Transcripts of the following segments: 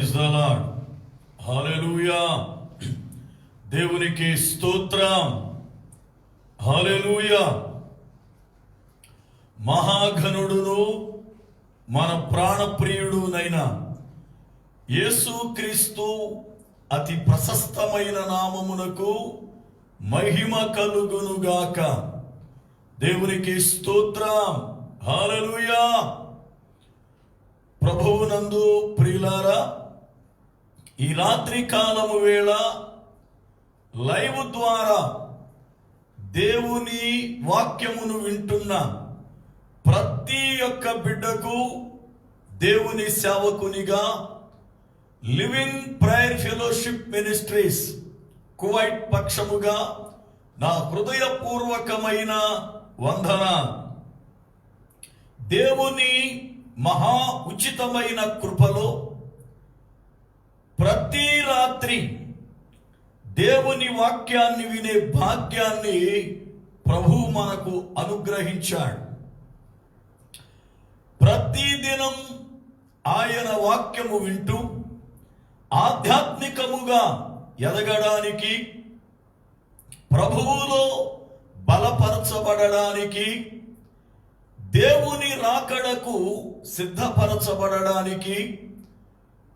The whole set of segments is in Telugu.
Praise the lord. హల్లెలూయా. దేవునికి స్తోత్రం. హల్లెలూయా. మహాఘనుడును మన ప్రాణప్రియుడునైన యేసుక్రీస్తు అతి ప్రశస్తమైన నామమునకు మహిమ కలుగునుగాక. దేవునికి స్తోత్రం. హల్లెలూయా. ప్రభువునందు ప్రియులారా, ఈ రాత్రి కాలము వేళ లైవ్ ద్వారా దేవుని వాక్యమును వింటున్న ప్రతి ఒక్క బిడ్డకు దేవుని సేవకునిగా living prayer fellowship ministries Kuwait పక్షముగా నా హృదయపూర్వకమైన వందన. దేవుని మహా ఉచితమైన కృపలో ప్రతి రాత్రి దేవుని వాక్యాన్ని వినే భాగ్యాన్ని ప్రభువు మనకు అనుగ్రహించాడు. ప్రతిదినం ఆయన వాక్యము వింటూ ఆధ్యాత్మికముగా ఎదగడానికి, ప్రభువులో బలపరచబడడానికి, దేవుని రాకడకు సిద్ధపరచబడడానికి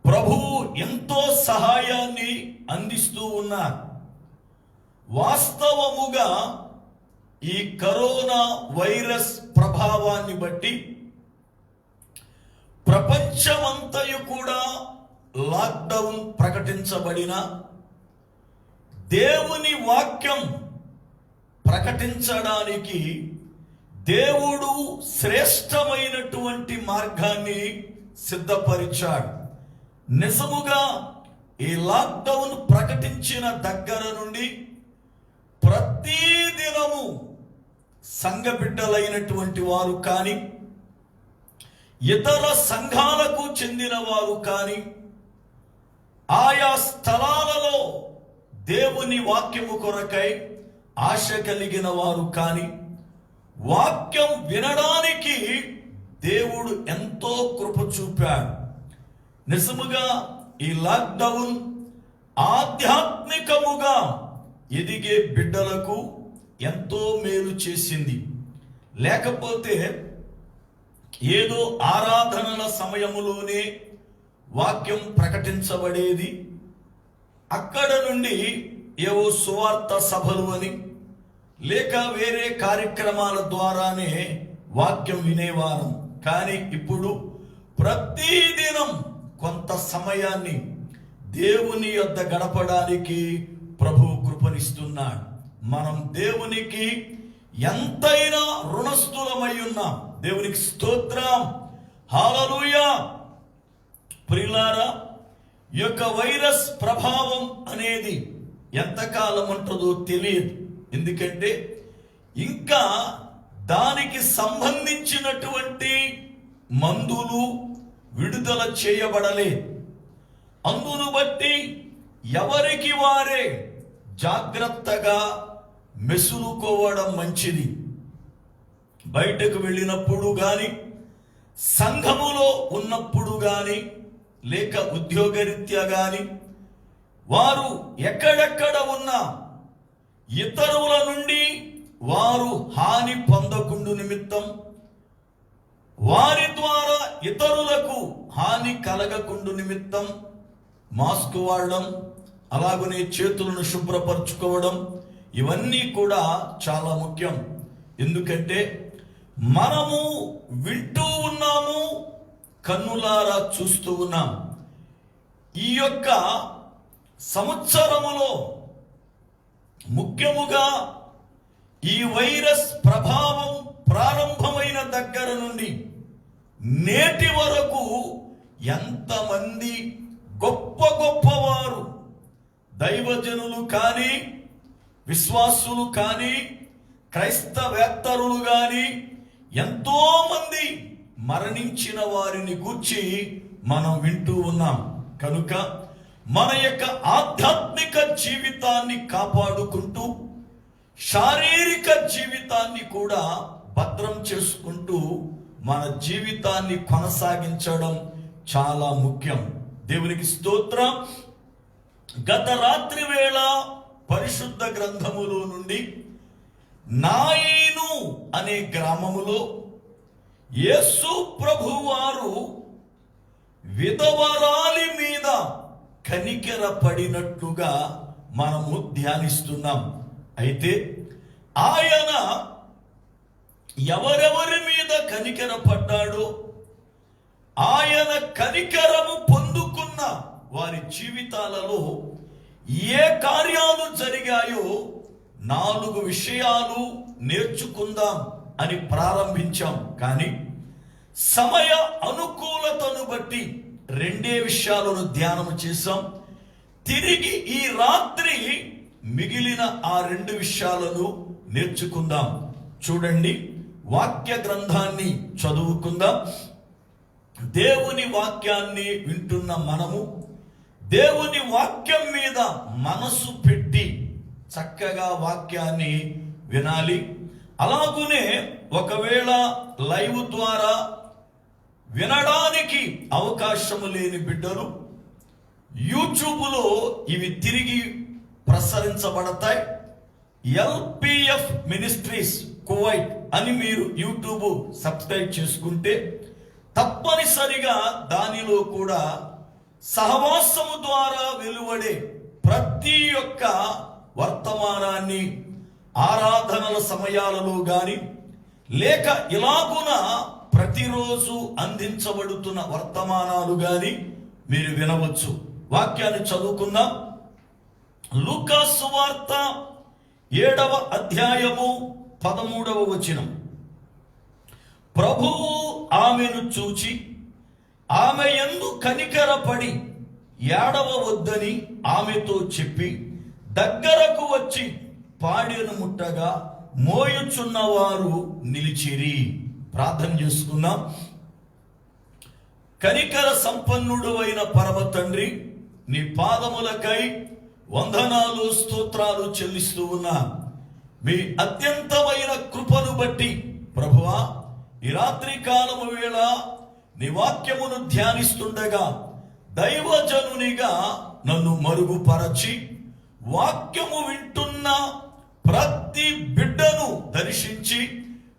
ప్రభువు ఎంతో సహాయాన్ని అందిస్తూ ఉన్నారు. వాస్తవముగా ఈ కరోనా వైరస్ ప్రభావాన్ని బట్టి ప్రపంచమంతయు కూడా లాక్డౌన్ ప్రకటించబడిన, దేవుని వాక్యం ప్రకటించడానికి దేవుడు శ్రేష్టమైనటువంటి మార్గాన్ని సిద్ధపరిచాడు. నిజముగా ఈ లాక్డౌన్ ప్రకటించిన దగ్గర నుండి ప్రతి దినము సంఘ బిడ్డలైనటువంటి వారు కానీ, ఇతర సంఘాలకు చెందిన వారు కానీ, ఆయా స్థలాలలో దేవుని వాక్యము కొరకై ఆశ కలిగిన వారు కానీ, వాక్యం వినడానికి దేవుడు ఎంతో కృప చూపాడు. నిజముగా ఈ లాక్డౌన్ ఆధ్యాత్మికముగా ఎదిగే బిడ్డలకు ఎంతో మేలు చేసింది. లేకపోతే ఏదో ఆరాధనల సమయములోనే వాక్యం ప్రకటించబడేది, అక్కడ నుండి ఏవో సువార్త సభలు అని లేక వేరే కార్యక్రమాల ద్వారానే వాక్యం వినేవారం. కానీ ఇప్పుడు ప్రతిదినం కొంత సమయాన్ని దేవుని యొద్ద గడపడానికి ప్రభు కృపనిస్తున్నాడు. మనం దేవునికి ఎంతైనా రుణస్థులమై ఉన్నాం. దేవునికి స్తోత్రం. హల్లెలూయా. ప్రియులారా, ఈ యొక్క వైరస్ ప్రభావం అనేది ఎంతకాలం ఉంటుందో తెలియదు. ఎందుకంటే ఇంకా దానికి సంబంధించినటువంటి మందులు విడుదల చేయబడలేదు. అందును బట్టి ఎవరికి వారే జాగ్రత్తగా మెసులుకోవడం మంచిది. బయటకు వెళ్ళినప్పుడు కానీ, సంఘములో ఉన్నప్పుడు కానీ, లేక ఉద్యోగరీత్యా కానీ, వారు ఎక్కడెక్కడ ఉన్నా ఇతరుల నుండి వారు హాని పొందకుండు నిమిత్తం, వారి ద్వారా ఇతరులకు హాని కలగకుండు నిమిత్తం మాస్క్ వాడడం, అలాగనే చేతులను శుభ్రపరచుకోవడం, ఇవన్నీ కూడా చాలా ముఖ్యం. ఎందుకంటే మనము వింటూ ఉన్నాము, కన్నులారా చూస్తూ ఉన్నాం. ఈ యొక్క సంవత్సరములో ముఖ్యముగా ఈ వైరస్ ప్రభావం ప్రారంభమైన దగ్గర నుండి నేటి వరకు ఎంతమంది గొప్ప గొప్పవారు, దైవజనులు కానీ, విశ్వాసులు కానీ, క్రైస్తవేత్తరులు కానీ ఎంతో మంది మరణించిన వారిని గూర్చి మనం వింటూ ఉన్నాం. కనుక మన యొక్క ఆధ్యాత్మిక జీవితాన్ని కాపాడుకుంటూ, శారీరక జీవితాన్ని కూడా భద్రం చేసుకుంటూ మన జీవితాన్ని కొనసాగించడం చాలా ముఖ్యం. దేవునికి స్తోత్రం. గత రాత్రి వేళ పరిశుద్ధ గ్రంథములో నుండి నాయీను అనే గ్రామములో యేసు ప్రభువారు విధవరాలి మీద కనికెరపడినట్లుగా మనము ధ్యానిస్తున్నాం. అయితే ఆయన ఎవరెవరి మీద కనికెరపడ్డాడో, ఆయన కనికరము పొందుకున్న వారి జీవితాలలో ఏ కార్యాలు జరిగాయో 4 విషయాలు నేర్చుకుందాం అని ప్రారంభించాం. కానీ సమయ అనుకూలతను బట్టి 2 విషయాలను ధ్యానం చేశాం. తిరిగి ఈ రాత్రి మిగిలిన ఆ 2 విషయాలను నేర్చుకుందాం. చూడండి, వాక్య గ్రంథాన్ని చదువుకుందాం. దేవుని వాక్యాన్ని వింటున్న మనము దేవుని వాక్యం మీద మనసు పెట్టి చక్కగా వాక్యాన్ని వినాలి. అలాగునే ఒకవేళ లైవ్ ద్వారా వినడానికి అవకాశము లేని బిడ్డలు యూట్యూబ్లో ఇవి తిరిగి ప్రసరించబడతాయి. LPF మినిస్ట్రీస్ కువైట్ అని మీరు యూట్యూబ్ సబ్స్క్రైబ్ చేసుకుంటే తప్పనిసరిగా దానిలో కూడా సహవాసము ద్వారా వెలువడే ప్రతి ఒక్క వర్తమానాన్ని ఆరాధనల సమయాలలో గాని లేక ఇలాగున ప్రతిరోజు అందించబడుతున్న వర్తమానాలు గాని మీరు వినవచ్చు. వాక్యాన్ని చదువుకుందాం. లూకా సువార్త 7వ అధ్యాయము 13వ వచనం. ప్రభువు ఆమెను చూచి ఆమె యందు కనికరపడి ఏడవవద్దని ఆమెతో చెప్పి దగ్గరకు వచ్చి పాడెను ముట్టగా మోయుచున్నవారు నిలిచిరి. ప్రార్థన చేసుకుందాం. కనికర సంపన్నుడు అయిన పరమ తండ్రి, నీ పాదములకై వందనాలు స్తోత్రాలు చెల్లిస్తూ ఉన్నా. మీ అత్యంతమైన కృపను బట్టి ప్రభువా, ఈ రాత్రి కాలము వేళ నీ వాక్యమును ధ్యానిస్తుండగా దైవజనునిగా నన్ను మరుగుపరచి వాక్యము వింటున్న ప్రతి బిడ్డను దర్శించి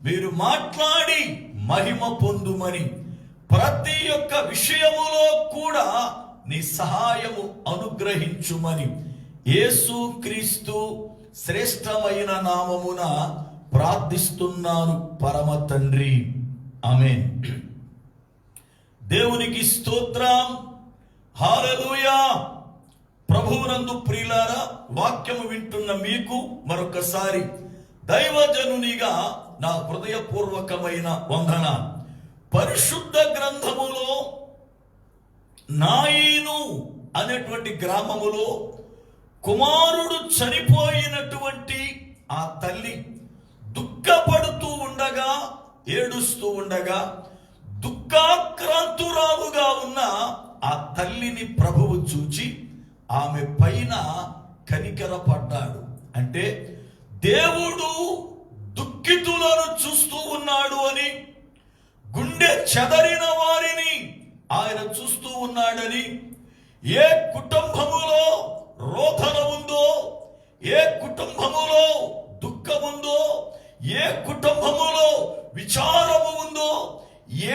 మీరు మాట్లాడి మహిమ పొందుమని, ప్రతి ఒక్క విషయములో కూడా నీ సహాయము అనుగ్రహించుమని యేసు క్రీస్తు శ్రేష్టమైన నామమున ప్రార్థిస్తున్నాను పరమ తండ్రి, ఆమేన్. దేవునికి స్తోత్రం. హల్లెలూయా. ప్రభువునందు ప్రియులారా, వాక్యము వింటున్న మీకు మరొకసారి దైవజనునిగా నా హృదయపూర్వకమైన వందన. పరిశుద్ధ గ్రంథములో నాయీను అనేటువంటి గ్రామములో కుమారుడు చనిపోయినటువంటి ఆ తల్లి దుఃఖపడుతూ ఉండగా, ఏడుస్తూ ఉండగా, దుఃఖాక్రాంతురాలుగా ఉన్న ఆ తల్లిని ప్రభువు చూచి ఆమె పైన కనికరపడ్డాడు. అంటే దేవుడు దుఃఖితులను చూస్తూ ఉన్నాడు అని, గుండె చెదరిన వారిని ఆయన చూస్తూ ఉన్నాడని, ఏ కుటుంబములో రోదన ఉందో, ఏ కుటుంబములో దుఃఖముందో, ఏ కుటుంబములో విచారము ఉందో,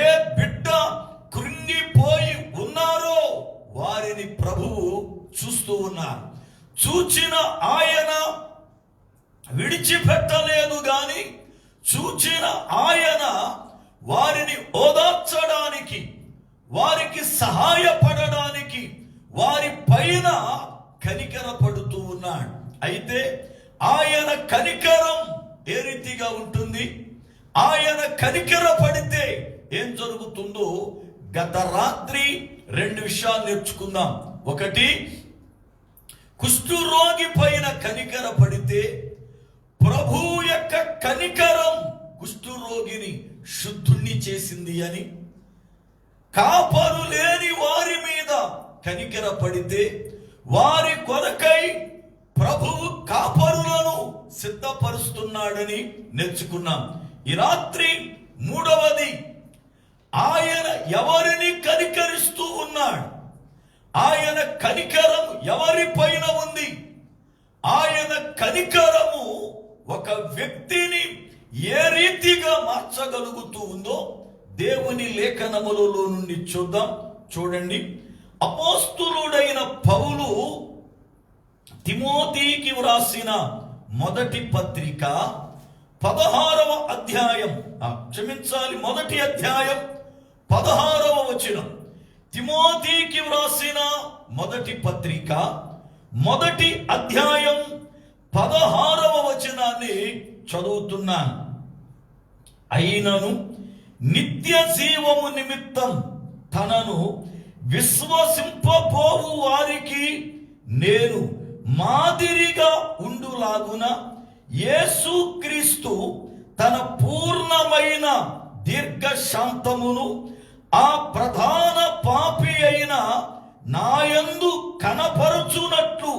ఏ బిడ్డ కృంగిపోయి ఉన్నారో వారిని ప్రభువు చూస్తూ ఉన్నారు. చూచిన ఆయన విడిచిపెట్టలేదు గాని, చూచిన ఆయన వారిని ఓదార్చడానికి, వారికి సహాయపడడానికి వారి పైన కనికరపడుతూ ఉన్నాడు. అయితే ఆయన కనికరం ఏ రీతిగా ఉంటుంది, ఆయన కనికర పడితే ఏం జరుగుతుందో గత రాత్రి 2 విషయాలు నేర్చుకుందాం. ఒకటి, కుష్ఠరోగి పైన కనికర పడితే ప్రభు యొక్క కనికరం కుష్ఠరోగిని శుద్ధుణ్ణి చేసింది అని, కాపరు లేని వారి మీద కనికర పడితే వారి కొరకై ప్రభువు కాపరులను సిద్ధపరుస్తున్నాడని నేర్చుకున్నాం. ఈ రాత్రి 3వది, ఆయన ఎవరిని కనికరిస్తూ ఉన్నాడు, ఆయన కనికరం ఎవరిపైన ఉంది? ఆయన కనికరము ఒక వ్యక్తిని ఏ రీతిగా మార్చగలుగుతూ ఉందో దేవుని లేఖనములలో నుండి చూద్దాం. చూడండి, అపోస్తులుడైన పౌలు తిమోతికి వ్రాసిన మొదటి పత్రిక 16వ అధ్యాయం, మొదటి అధ్యాయం 16వ వచనం. తిమోతికి వ్రాసిన మొదటి పత్రిక మొదటి అధ్యాయం 16వ వచనాన్ని చదువుతున్నాను. అయినను నిత్య జీవము నిమిత్తం తనను విశ్వసింపబోవు వారికి నేను మాదిరిగా ఉండులాగున యేసుక్రీస్తు తన పూర్ణమైన దీర్ఘశాంతమును ఆ ప్రధాన పాపి అయిన నాయందు కనపరచునట్లు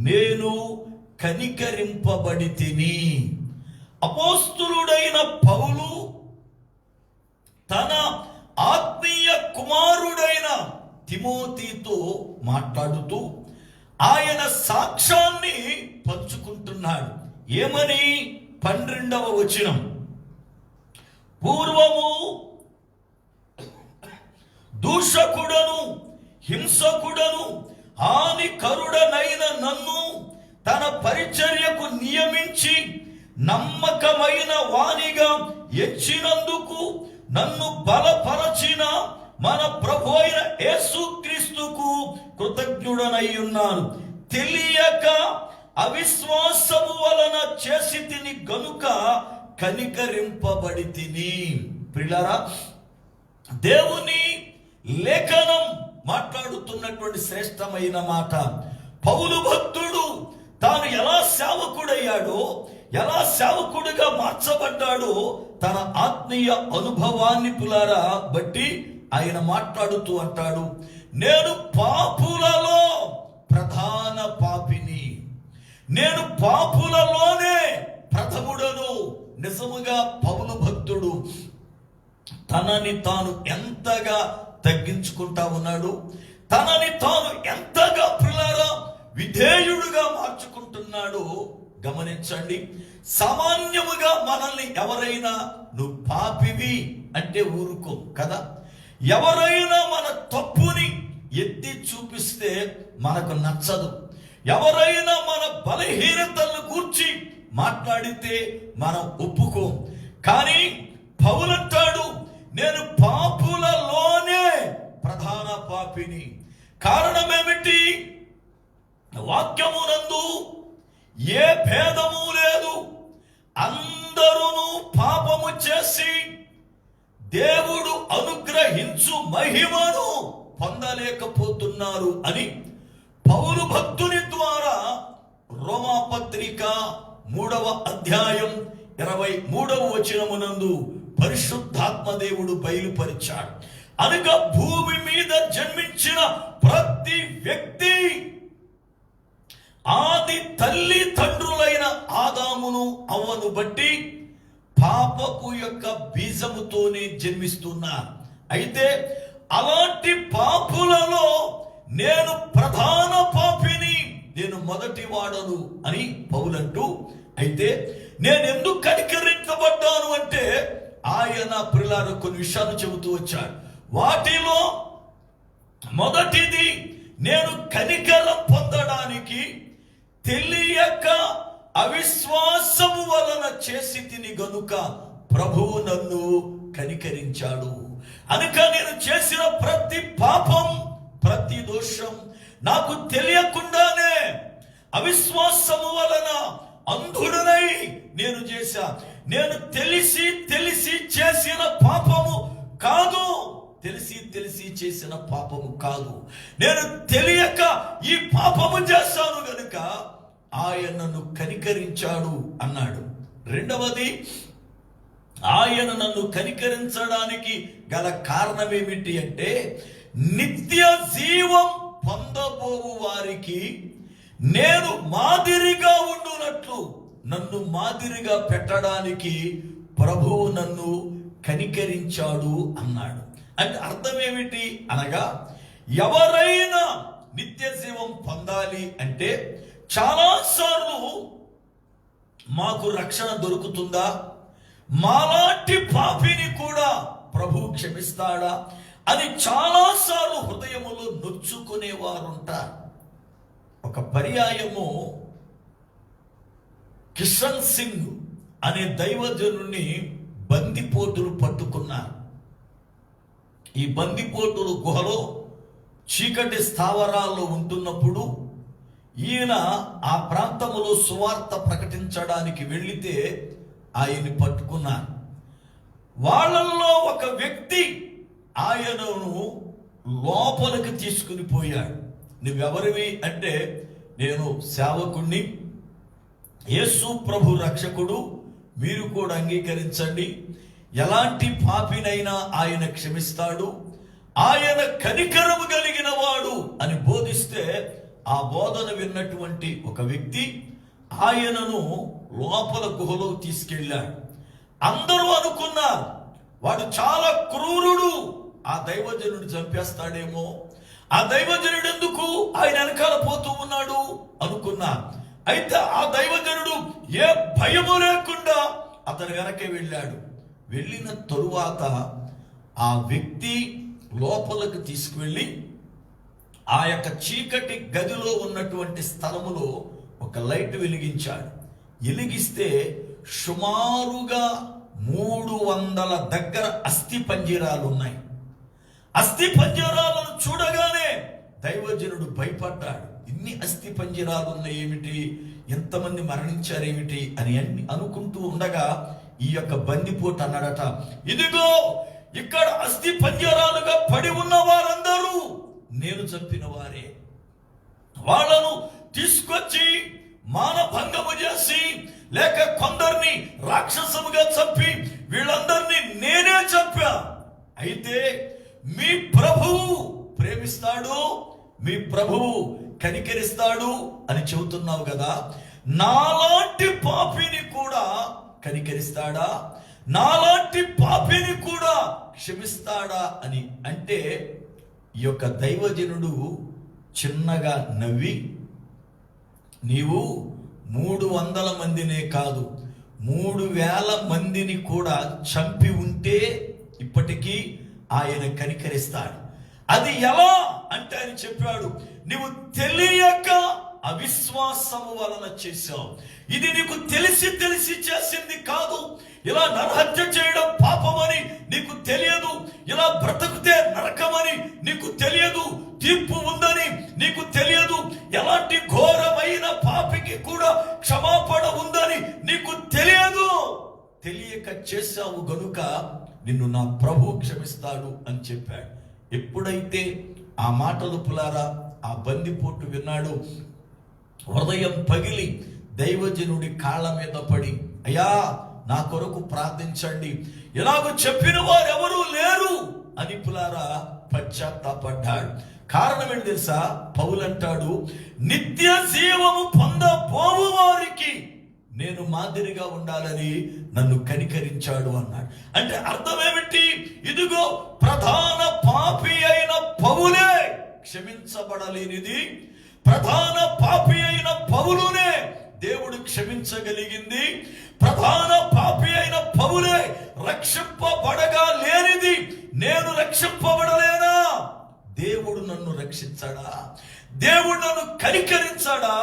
నేను కనికరింపబడితిని. అపోస్తులుడైన పౌలు తన ఆత్మీయ కుమారుడైన తిమోతితో మాట్లాడుతూ ఆయన సాక్ష్యాన్ని పంచుకుంటున్నాడు. ఏమని? 12వ వచనం, పూర్వము దూషకుడను హింసకుడను హానికరుడనైన నన్ను తన పరిచర్యకు నియమించి నమ్మకమైన వానిగా ఎంచినందుకు నన్ను బలపరచిన మన ప్రభు అయిన యేసుక్రీస్తుకు కృతజ్ఞుడనై ఉన్నాను. తెలియక అవిశ్వాసము వలన చేసి తిని గనుక కనికరింపబడి తిని. ప్రియులారా, దేవుని లేఖనం మాట్లాడుతున్నటువంటి శ్రేష్టమైన మాట. పౌలు భక్తుడు తాను ఎలా సేవకుడయ్యాడో, ఎలా సేవకుడిగా మార్చబడ్డాడో తన ఆత్మీయ అనుభవాన్ని పులారా బట్టి ఆయన మాట్లాడుతూ అంటాడు, నేను పాపులలో ప్రధాన పాపిని, నేను పాపులలోనే ప్రథముడను. నిజముగా పౌలు భక్తుడు తనని తాను ఎంతగా తగ్గించుకుంటా ఉన్నాడు, తనని తాను ఎంతగా ప్రియులారా విధేయుడుగా మార్చుకుంటున్నాడు. గమనించండి, సామాన్యముగా మనల్ని ఎవరైనా నువ్వు పాపివి అంటే ఊరుకో కదా. ఎవరైనా మన తప్పుని ఎత్తి చూపిస్తే మనకు నచ్చదు. ఎవరైనా మన బలహీనతలను గూర్చి మాట్లాడితే మనం ఒప్పుకోం. కానీ పౌలంటాడు, నేను పాపులలోనే ప్రధాన పాపిని. కారణం ఏమిటి? వాక్యమునందు ఏ భేదము లేదు, అందరూ పాపము చేసి దేవుడు అనుగ్రహించు మహిమను పొందలేకపోతున్నారు అని పౌలు భక్తుని ద్వారా రోమాపత్రిక 3వ అధ్యాయం 23వ వచనమునందు పరిశుద్ధాత్మ దేవుడు బయలుపరిచాడు. అనగా భూమి మీద జన్మించిన ప్రతి వ్యక్తి ఆది తల్లి తండ్రులైన ఆదామును అవ్వను బట్టి పాపపు యొక్క బీజముతోనే జన్మిస్తున్నారు. అయితే అలాంటి పాపులలో నేను ప్రధాన పాపిని, నేను మొదటి వాడను అని పౌలంటూ, అయితే నేను ఎందుకు కనికరించబడ్డాను అంటే ఆయన ప్రియులారా కొన్ని విషయాలు చెబుతూ వచ్చాడు. వాటిలో మొదటిది, నేను కనికరం పొందడానికి తెలియక అవిశ్వాసము వలన చేసి తిని గనుక ప్రభువు నన్ను కనికరించాడు. అనక నేను చేసిన ప్రతి పాపం, ప్రతి దోషం నాకు తెలియకుండానే అవిశ్వాసము వలన అంధుడనై నేను చేశా. నేను తెలిసి చేసిన పాపము కాదు, తెలిసి చేసిన పాపము కాదు. నేను తెలియక ఈ పాపము చేశాను గనుక ఆయన నన్ను కనికరించాడు అన్నాడు. రెండవది, ఆయన నన్ను కనికరించడానికి గల కారణం ఏమిటి అంటే నిత్య జీవం పొందబోవు వారికి నేను మాదిరిగా ఉండునట్లు నన్ను మాదిరిగా పెట్టడానికి ప్రభువు నన్ను కనికరించాడు అన్నాడు. అంటే అర్థం ఏమిటి అనగా, ఎవరైనా నిత్య జీవం పొందాలి అంటే చాలాసార్లు మాకు రక్షణ దొరుకుతుందా, మాలాంటి పాపిని కూడా ప్రభువు క్షమిస్తాడా అని చాలాసార్లు హృదయములో నొచ్చుకునేవారు ఉంటారు. ఒక పర్యాయము కిషన్ సింగ్ అనే దైవజనుని బందిపోటులు పట్టుకున్నారు. ఈ బందిపోటులు గుహలో చీకటి స్థావరాల్లో ఉంటున్నప్పుడు ఈయన ఆ ప్రాంతములో సువార్త ప్రకటించడానికి వెళితే ఆయన్ని పట్టుకున్నారు. వాళ్ళల్లో ఒక వ్యక్తి ఆయనను లోపలికి తీసుకుని పోయాడు. నువ్వెవరివి అంటే, నేను సేవకుణ్ణి, యేసు ప్రభు రక్షకుడు, మీరు కూడా అంగీకరించండి, ఎలాంటి పాపినైనా ఆయన క్షమిస్తాడు, ఆయన కనికరము కలిగిన వాడు అని బోధిస్తే ఆ బోధన విన్నటువంటి ఒక వ్యక్తి ఆయనను లోపల గుహలో తీసుకెళ్ళాడు. అందరూ అనుకున్నారు వాడు చాలా క్రూరుడు, ఆ దైవజనుడు చంపేస్తాడేమో, ఆ దైవజనుడు ఎందుకు ఆయన వెనకాల పోతూ ఉన్నాడు అనుకున్నా. అయితే ఆ దైవజనుడు ఏ భయము లేకుండా అతని వెనకే వెళ్ళాడు. వెళ్ళిన తరువాత ఆ వ్యక్తి లోపలికి తీసుకువెళ్ళి ఆ యొక్క చీకటి గదిలో ఉన్నటువంటి స్థలములో ఒక లైట్ వెలిగించాడు. వెలిగిస్తే సుమారుగా 300 దగ్గర అస్థి పంజరాలు ఉన్నాయి. అస్థి పంజరాలను చూడగానే దైవజనుడు భయపడ్డాడు. ఇన్ని అస్థి పంజరాలు ఉన్నాయి ఏమిటి, ఎంతమంది మరణించారేమిటి అని అనుకుంటూ ఉండగా ఈ యొక్క బందిపోటు అన్నాడట, ఇదిగో ఇక్కడ అస్థి పంజరాలుగా పడి ఉన్న వారందరూ నేను చంపిన వారే. వాళ్ళను తీసుకొచ్చి మానభంగము చేసి లేక కొందరిని రాక్షసముగా చంపి వీళ్ళందరినీ నేనే చంపా. అయితే మీ ప్రభువు ప్రేమిస్తాడు, మీ ప్రభువు కనికరిస్తాడు అని చెబుతున్నావు కదా, నాలాంటి పాపిని కూడా కనికరిస్తాడా, నాలాంటి పాపిని కూడా క్షమిస్తాడా అని అంటే ఈ యొక్క దైవజనుడు చిన్నగా నవ్వి, నీవు 300 మందినే కాదు 3000 మందిని కూడా చంపి ఉంటే ఇప్పటికీ ఆయన కనికరిస్తాడు. అది ఎలా అంటే ఆయన చెప్పాడు, నీవు తెలియక అవిశ్వాసము వలన చేశావు. ఇది నీకు తెలిసి చేసింది కాదు. ఇలా నరహత్య చేయడం పాపమని నీకు తెలియదు, ఇలా బ్రతుకుతే నరకమని నీకు తెలియదు, తీర్పు ఉందని నీకు తెలియదు, ఎలాంటి ఘోరమైన పాపికి కూడా క్షమాపణ ఉందని నీకు తెలియదు. తెలియక చేశావు గనుక నిన్ను నా ప్రభు క్షమిస్తాడు అని చెప్పాడు. ఎప్పుడైతే ఆ మాటలు పులారా ఆ బందిపోటు విన్నాడు, హృదయం పగిలి దైవజనుడి కాళ్ళ మీద పడి, అయ్యా నా కొరకు ప్రార్థించండి, ఇలాగ చెప్పిన వారు ఎవరూ లేరు అని పులారా పశ్చాత్తాపడ్డాడు. కారణం ఏంటి తెలుసా? పౌలు అంటాడు, నిత్య జీవము పొందబోవు వారికి నేను మాదిరిగా ఉండాలని నన్ను కనికరించాడు అన్నాడు. అంటే అర్థం ఏమిటి? ఇదిగో ప్రధాన పాపి అయిన పౌలే క్షమించబడలేనిది, ప్రధాన పాపి అయిన పౌలునే దేవుడు క్షమించగలిగింది, ప్రధాన పాపి అయిన పౌలే రక్షింపబడగా లేనిది నేను రక్షింపబడలేనా? దేవుడు నన్ను రక్షించాడా, దేవుడు నన్ను కనికరించాడా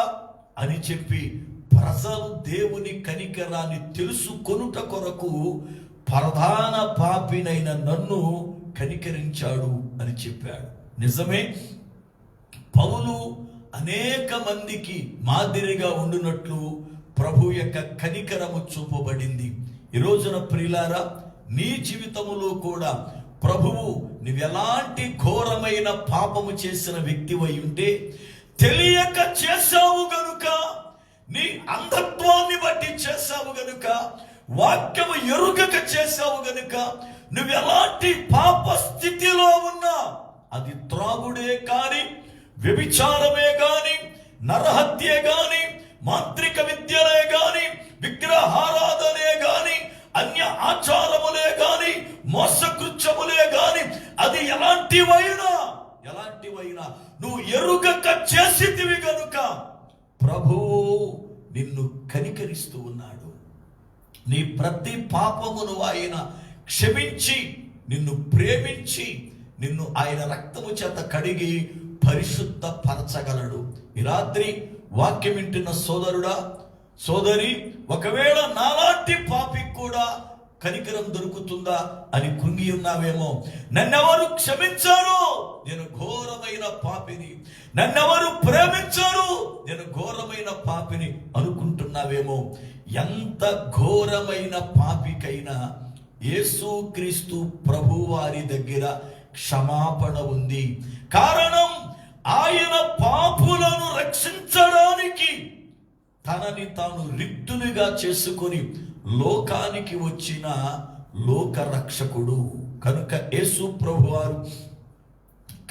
అని చెప్పి ప్రజలు దేవుని కనికరాన్ని తెలుసుకొనుట కొరకు ప్రధాన పాపినైన నన్ను కనికరించాడు అని చెప్పాడు. నిజమే, పౌలు అనేక మందికి మాదిరిగా ఉండునట్లు ప్రభు యొక్క కనికరము చూపబడింది. ఈ రోజున ప్రియులారా, నీ జీవితములో కూడా ప్రభువు నువ్వెలాంటి ఘోరమైన పాపము చేసిన వ్యక్తివై ఉంటే తెలియక చేశావు గనుక, నీ అంధత్వాన్ని బట్టి చేశావు గనుక, వాక్యము ఎరుగక చేశావు గనుక, నువ్వెలాంటి పాప స్థితిలో ఉన్నా, అది త్రాగుడే కాని, వ్యభిచారమే గాని, నరహత్యే గాని, మాంత్రిక విద్యలే గాని, విగ్రహారాధనే గాని, అన్య ఆచారములే గాని, మోసకృత్యములే గాని, అది ఎలాంటివైనా నువ్వు ఎరుగక ఉన్నాడు. నీ ప్రతి పాపమును ఆయన క్షమించి నిన్ను ప్రేమించి నిన్ను ఆయన రక్తము చేత కడిగి పరిశుద్ధ పరచగలడు. ఈ రాత్రి వాక్యం వింటున్న సోదరుడా, సోదరి, ఒకవేళ నాలాంటి పాపికి కూడా కనికరం దొరుకుతుందా అని కృంగి ఉన్నావేమో. నన్నెవరు క్షమించారు, నేను ఘోరమైన పాపిని. నన్నెవరు ప్రేమించారు, నేను ఘోరమైన పాపిని అనుకుంటున్నావేమో. ఎంత ఘోరమైన పాపికైనా యేసుక్రీస్తు ప్రభువారి దగ్గర క్షమాపణ ఉంది. కారణం ఆయన పాపులను రక్షించడానికి తనని తాను రిక్తునిగా చేసుకొని లోకానికి వచ్చిన లోక రక్షకుడు. కనుక యేసు ప్రభువారు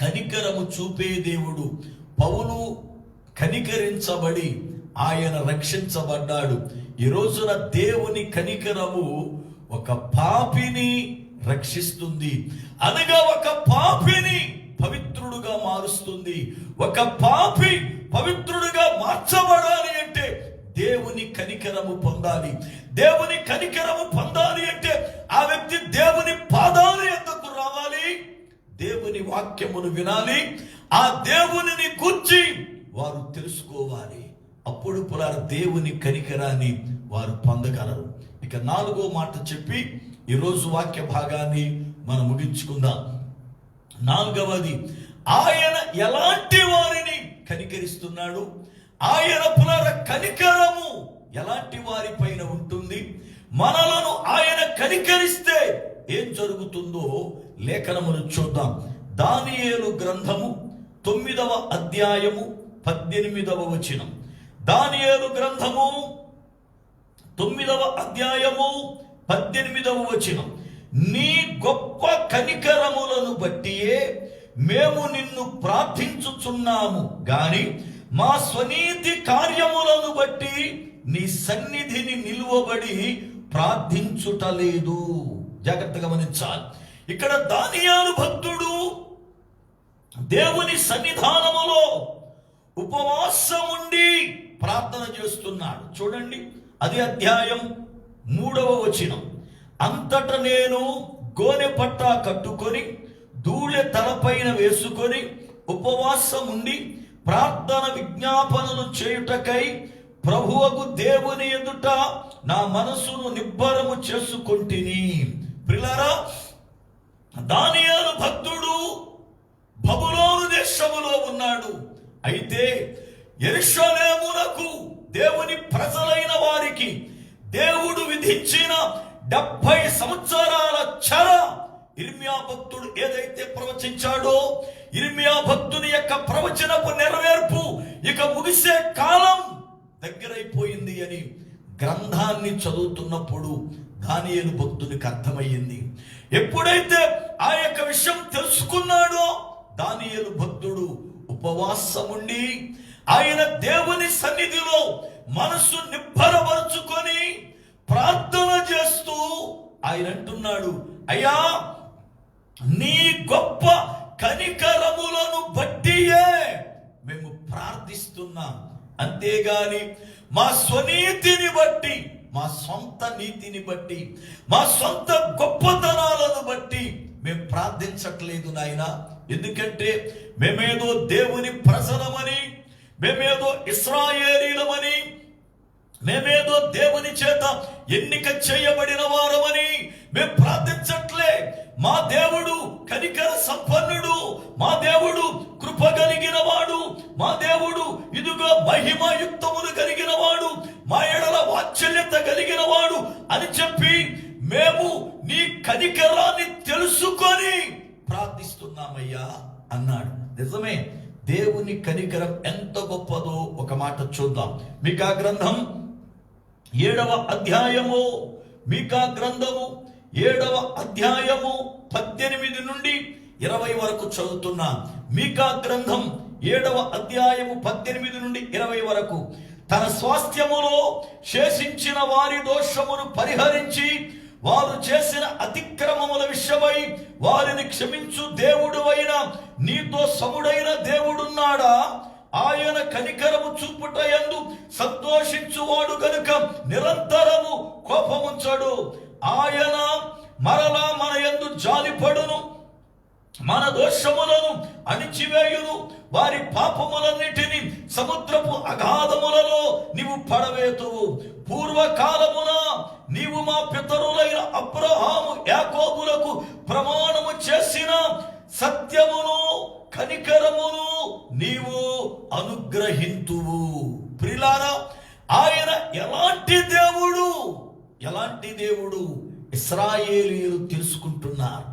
కనికరము చూపే దేవుడు. పౌలు కనికరించబడి ఆయన రక్షించబడ్డాడు. ఈ రోజున దేవుని కనికరము ఒక పాపిని రక్షిస్తుంది, అనగా ఒక పాపిని పవిత్రుడుగా మారుస్తుంది. ఒక పాపి పవిత్రుడుగా మార్చబడాలి అంటే దేవుని కనికరము పొందాలి. దేవుని కనికరము పొందాలి అంటే ఆ వ్యక్తి దేవుని పాదాల యొద్దకు రావాలి, దేవుని వాక్యమును వినాలి, ఆ దేవునిని గూర్చి వారు తెలుసుకోవాలి. అప్పుడు పులార దేవుని కనికరాన్ని వారు పొందగలరు. ఇక 4వ మాట చెప్పి ఈరోజు వాక్య భాగాన్ని మనం ముగించుకుందాం. 4వది, ఆయన ఎలాంటి వారిని కనికరిస్తున్నాడు, ఆయన పునర కనికరము ఎలాంటి వారి పైన ఉంటుంది, మనలను ఆయన కనికరిస్తే ఏం జరుగుతుందో లేఖనమును చూద్దాం. దానియేలు గ్రంథము 9వ అధ్యాయము 18వ వచనం. దానియేలు గ్రంథము 9వ అధ్యాయము 18వ వచనం. నీ గొప్ప కనికరములను బట్టియే మేము నిన్ను ప్రార్థించుచున్నాము గాని మా స్వనీతి కార్యములను బట్టి నీ సన్నిధిని నిలువబడి ప్రార్థించుటలేదు. జాగ్రత్తగా గమనించాలి. ఇక్కడ దానియేలు భక్తుడు దేవుని సన్నిధానములో ఉపవాసం ఉండి ప్రార్థన చేస్తున్నాడు. చూడండి, అది అధ్యాయం 3వ వచనం. అంతట నేను గోనె పట్టా కట్టుకొని ధూళి తలపైన వేసుకొని ఉపవాసం ఉండి ప్రార్థన విజ్ఞాపనలు చేయుటకై ప్రభువకు దేవుని ఎదుట నా మనసును నిబ్బరము చేసుకొంటిని. ప్రియులారా, దానియేలు భక్తుడు బబులోను దేశములో ఉన్నాడు. అయితే యెరూషలేమునకు దేవుని ప్రజలైన వారికి దేవుడు విధించిన 70 సంవత్సరాల చెర ఇర్మియా భక్తుడు ఏదైతే ప్రవచించాడో, ఇర్మియా భక్తుని యొక్క ప్రవచనపు నెరవేర్పు ఇక ముగిసే కాలం దగ్గరైపోయింది అని గ్రంథాన్ని చదువుతున్నప్పుడు దానియేలు భక్తునికి అర్థమయ్యింది. ఎప్పుడైతే ఆ యొక్క విషయం తెలుసుకున్నాడో దానియేలు భక్తుడు ఉపవాసముండి ఆయన దేవుని సన్నిధిలో మనసు నిబ్బరపరుచుకొని ప్రార్థన చేస్తూ ఆయన అంటున్నాడు, అయ్యా నీ గొప్ప కనికరములను బట్టియే మేము ప్రార్థిస్తున్నాం, అంతేగాని మా స్వనీతిని బట్టి, మా సొంత నీతిని బట్టి, మా సొంత గొప్పతనాలను బట్టి మేము ప్రార్థించట్లేదు నాయన. ఎందుకంటే మేమేదో దేవుని ప్రజలమని, మేమేదో ఇశ్రాయేలీలమని, మేమేదో దేవుని చేత ఎన్నిక చేయబడిన వారమని మేము ప్రార్థించట్లే. మా దేవుడు కనికర సంపన్నుడు, మా దేవుడు కృప కలిగిన వాడు, మా దేవుడు ఇదిగో మహిమయుక్తములు కలిగిన వాడు, మా ఎడల వాత్సల్యత కలిగిన వాడు అని చెప్పి మేము నీ కనికరాన్ని తెలుసుకొని ప్రార్థిస్తున్నామయ్యా అన్నాడు. నిజమే, దేవుని కనికరం ఎంత గొప్పదో ఒక మాట చూద్దాం. మీకా గ్రంథం 7వ అధ్యాయము, మీకా గ్రంథము 7వ అధ్యాయము 18 నుండి 20 వరకు చదువుతున్నా. మీకా గ్రంథం 7వ అధ్యాయము 18 నుండి 20 వరకు. తన స్వాస్థ్యములో శేషించిన వారి దోషమును పరిహరించి వారు చేసిన అతిక్రమముల విషయమై వారిని క్షమించు దేవుడు అయిన నీతో సముడైన దేవుడున్నాడా? ఆయన కనికరము చూపుట యందు సంతోషించువాడు గనుక నిరంతరము కోపముంచడు. ఆయన మరలా మన యందు జాలిపడును, మన దోషములను అణిచివేయును. వారి పాపములన్నిటిని సముద్రపు అగాధములలో నీవు పడవేతువు. పూర్వకాలమున నీవు మా పితరులైన అబ్రహాము యాకోబులకు ప్రమాణము చేసిన సత్యమును కనికరమును నీవు అనుగ్రహింతువు. ప్రియులారా, ఆయన ఎలాంటి దేవుడు ఇశ్రాయేలీయులు తెలుసుకుంటున్నారు.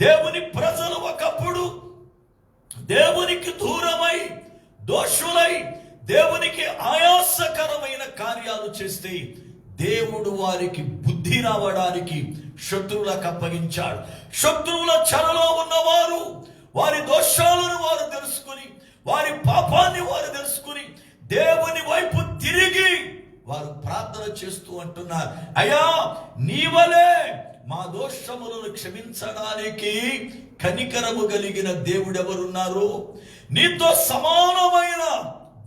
దేవుని ప్రజలు ఒకప్పుడు దేవునికి దూరమై దోషులై దేవునికి ఆయాసకరమైన కార్యాలు చేస్తే దేవుడు వారికి బుద్ధి రావడానికి శత్రువులకు అప్పగించాడు. శత్రువుల చెరలో ఉన్నవారు వారి దోషాలను వారు తెలుసుకుని, వారి పాపాన్ని వారు తెలుసుకుని దేవుని వైపు తిరిగి వారు ప్రార్థన చేస్తూ అంటున్నారు, అయ్యా నీవలే మా దోషములను క్షమించడానికి కనికరము కలిగిన దేవుడెవరున్నారు? నీతో సమానమైన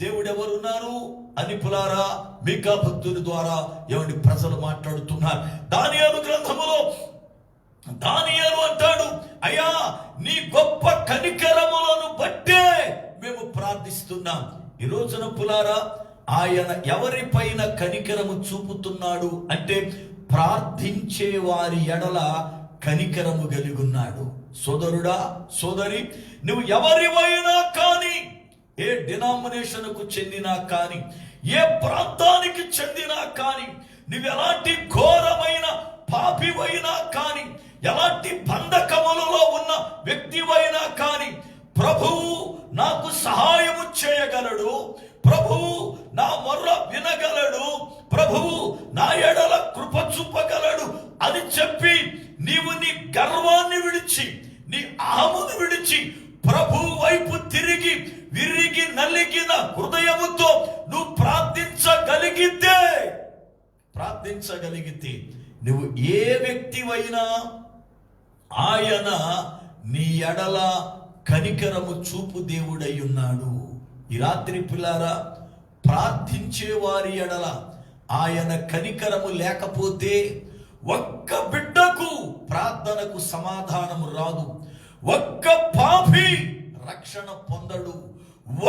దేవుడెవరున్నారు అని పులారా మీకా భక్తుని ద్వారా ఎవరి ప్రజలు మాట్లాడుతున్నారు. దానియేలు గ్రంథములో దానియేలు అంటాడు, అయ్యా నీ గొప్ప కనికరములను బట్టే మేము ప్రార్థిస్తున్నాం. ఈ రోజున పులారా ఆయన ఎవరిపైన కనికరము చూపుతున్నాడు అంటే ప్రార్థించే వారి ఎడల కనికరము కలిగి ఉన్నాడు. సోదరుడా, సోదరి, నువ్వు ఎవరివైనా కానీ, ఏ డినామినేషన్కు చెందినా కానీ, ఏ ప్రాంతానికి చెందినా కానీ, నువ్వు ఎలాంటి ఘోరమైన పాపివైనా కానీ, ఎలాంటి బంధకములలో ఉన్న వ్యక్తివైనా కానీ, ప్రభువు నాకు సహాయము చేయగలడు, ప్రభువు నా మొర్ర వినగలడు, ప్రభువు నా ఎడల కృప చూపగలడు అని చెప్పి నీవు నీ గర్వాన్ని విడిచి, నీ అహమును విడిచి ప్రభువు వైపు తిరిగి విరిగి నలిగిన హృదయముతో నువ్వు ప్రార్థించగలిగితే నువ్వు ఏ వ్యక్తివైనా ఆయన నీ ఎడల కనికరము చూపు దేవుడై ఉన్నాడు. ఈ రాత్రి పిల్లారా, ప్రార్థించే వారి ఎడల ఆయన కనికరము లేకపోతే ఒక్క బిడ్డకు ప్రార్థనకు సమాధానము రాదు, ఒక్క పాపి రక్షణ పొందడు,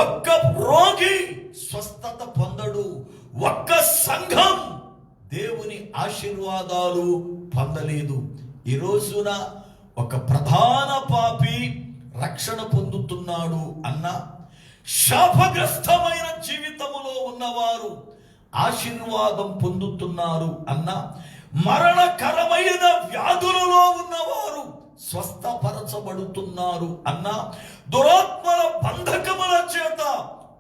ఒక్క రోగి స్వస్థత పొందడు, ఒక్క సంఘం దేవుని ఆశీర్వాదాలు పొందలేదు. ఈ రోజున ఒక ప్రధాన పాపి రక్షణ పొందుతున్నాడు అన్న, శాపగ్రస్తమైన జీవితములో ఉన్నవారు ఆశీర్వాదం పొందుతున్నారు అన్న, మరణకరమైన వ్యాధులలో ఉన్నవారు స్వస్థపరచబడుతున్నారు అన్న, దురాత్మల బంధకముల చేత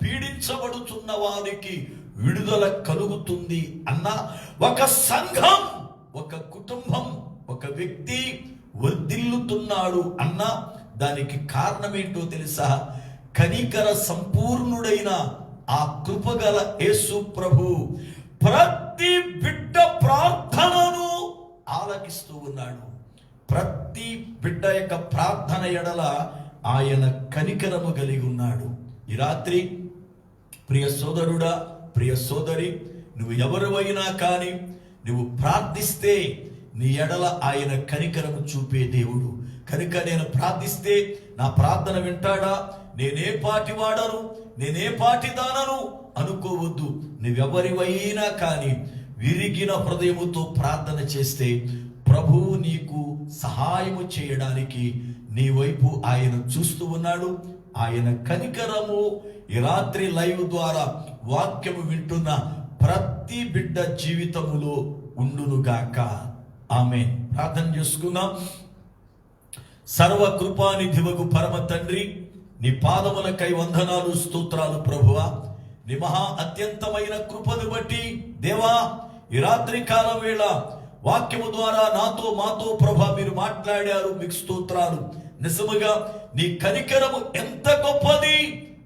పీడించబడుతున్న వారికి విడుదల కలుగుతుంది అన్న, ఒక సంఘం, ఒక కుటుంబం, ఒక వ్యక్తి వర్ధిల్లుతున్నాడు అన్న, దానికి కారణం ఏంటో తెలుసా? కనికర సంపూర్ణుడైన ఆ కృపగల యేసు ప్రభు ప్రతి బిడ్డ ప్రార్థనను ఆలకిస్తూ ఉన్నాడు. ప్రతి బిడ్డ యొక్క ప్రార్థన ఎడల ఆయన కనికరము కలిగి ఉన్నాడు. ఈ రాత్రి ప్రియ సోదరుడా, ప్రియ సోదరి, నువ్వు ఎవరివైనా కానీ నువ్వు ప్రార్థిస్తే నీ ఎడల ఆయన కనికరము చూపే దేవుడు. కనుక నేను ప్రార్థిస్తే నా ప్రార్థన వింటాడా, నేనే పాటి వాడను, నేనే పాటి దానను అనుకోవద్దు. నువ్వెవరివైనా కానీ విరిగిన హృదయముతో ప్రార్థన చేస్తే ప్రభువు నీకు సహాయము చేయడానికి నీ వైపు ఆయన చూస్తూ ఉన్నాడు. ఆయన కనికరము ఈ రాత్రి లైవ్ ద్వారా వాక్యము వింటున్న ప్రతి బిడ్డ జీవితములో ఉండునుగాక. ఆమేన్. ప్రార్థన చేసుకుందాం. సర్వకృపానిధివగు పరమ తండ్రి, నీ పాదములకై వందనాలు, స్తోత్రాలు ప్రభువా. నీ మహా అత్యంతమైన కృపను బట్టి దేవా, ఈ రాత్రి కాలం వేళ వాక్యము ద్వారా నాతో మాతో ప్రభా మీరు మాట్లాడారు, మీకు స్తోత్రాలు. నిజముగా నీ కనికరము ఎంత గొప్పది,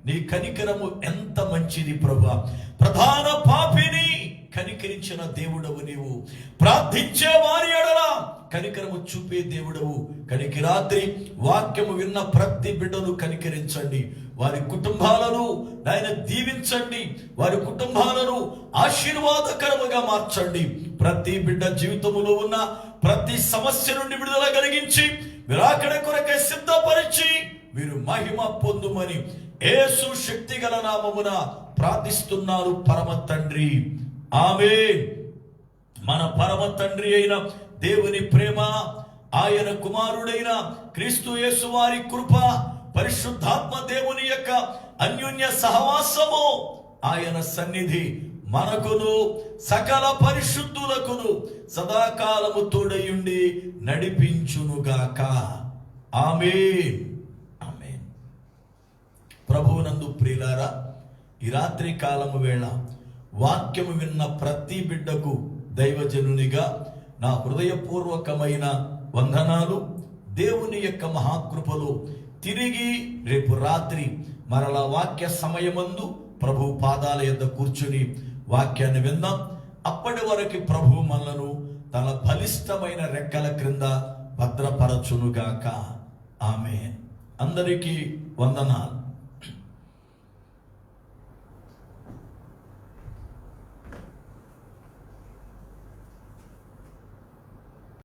నీ కనికరము ఎంత మంచిది ప్రభా. ప్రధాన పాపిని కనికరించిన దేవుడవు నీవు. ప్రార్థించే వారి ఎడల కనికరము చూపే దేవుడవు. కనుక రాత్రి వాక్యము విన్న ప్రతి బిడ్డను కనికరించండి. వారి కుటుంబాలను ఆయన దీవించండి. వారి కుటుంబాలను ఆశీర్వాదకరముగా మార్చండి. ప్రతి బిడ్డ జీవితములో ఉన్న ప్రతి సమస్య నుండి విడుదల కలిగించి విరాకడ కొరకే సిద్ధపరిచి మీరు మహిమ పొందుమని యేసు శక్తి గల నామమున ప్రార్థిస్తున్నారు పరమ తండ్రి. ఆమేన్. మన పరమ తండ్రి అయిన దేవుని ప్రేమ, ఆయన కుమారుడైన క్రీస్తు యేసు వారి కృప, పరిశుద్ధాత్మ దేవుని యొక్క అన్యోన్య సహవాసము, ఆయన సన్నిధి మనకును సకల పరిశుద్ధులకును సదాకాలము తోడయుండి నడిపించునుగాక. ఆమేన్. ఆమేన్. ప్రభువునందు ప్రియులారా, ఈ రాత్రి కాలము వేళ వాక్యము విన్న ప్రతి బిడ్డకు దైవజనునిగా నా హృదయపూర్వకమైన వందనాలు. దేవుని యొక్క మహాకృపలు తిరిగి రేపు రాత్రి మరలా వాక్య సమయమందు ప్రభు పాదాల యొద్ద కూర్చుని వాక్యాన్ని విందాం. అప్పటి వరకు ప్రభు మనలను తన బలిష్టమైన రెక్కల క్రింద భద్రపరచునుగాక. ఆమేన్. అందరికీ వందనాలు.